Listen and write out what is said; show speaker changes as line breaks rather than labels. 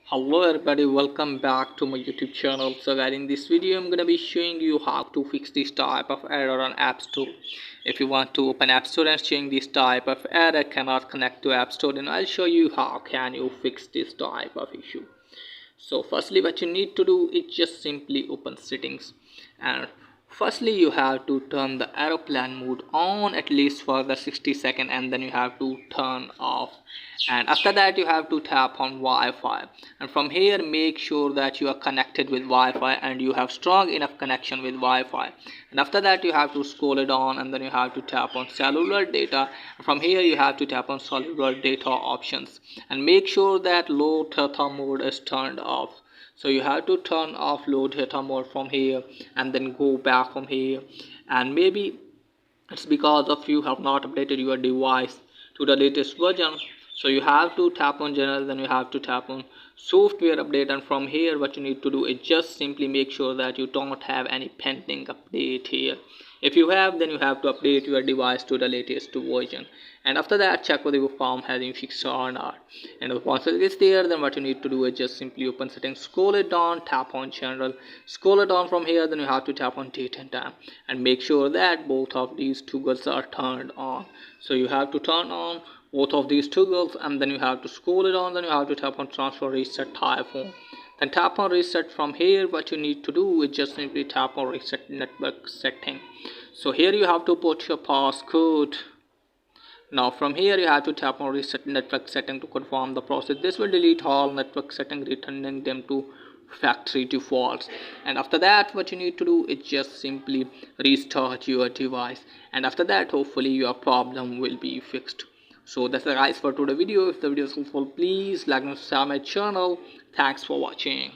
Hello everybody, welcome back to my YouTube channel. So guys, in this video I'm gonna be showing you how to fix this type of error on App Store. If you want to open App Store and showing this type of error cannot connect to App Store, then I'll show you how can you fix this type of issue. So firstly, what you need to do is just simply open settings, and firstly you have to turn the aeroplane mode on at least for the 60 seconds, and then you have to turn off, and after that you have to tap on Wi-Fi, and from here make sure that you are connected with Wi-Fi and you have strong enough connection with Wi-Fi, and after that you have to scroll it on, and then you have to tap on cellular data. From here you have to tap on cellular data options and make sure that low data mode is turned off. So you have to turn off low data mode from here, and then go back from here, and maybe it's because of you have not updated your device to the latest version. So you have to tap on general, then you have to tap on software update, and from here what you need to do is just simply make sure that you don't have any pending update here. If you have, then you have to update your device to the latest version, and after that check whether your form has been fixed or not. And once it is there, then what you need to do is just simply open settings, scroll it down, tap on general, scroll it down from here, then you have to tap on date and time, and make sure that both of these toggles are turned on. So you have to turn on both of these toggles, and then you have to scroll it on, then you have to tap on transfer reset iPhone, then tap on reset. From here what you need to do is just simply tap on reset network setting. So here you have to put your passcode. Now from here you have to tap on reset network setting to confirm the process. This will delete all network settings, returning them to factory defaults. And after that what you need to do is just simply restart your device, and after that hopefully your problem will be fixed. So that's the guys for today's video. If the video is helpful, please like and subscribe my channel. Thanks for watching.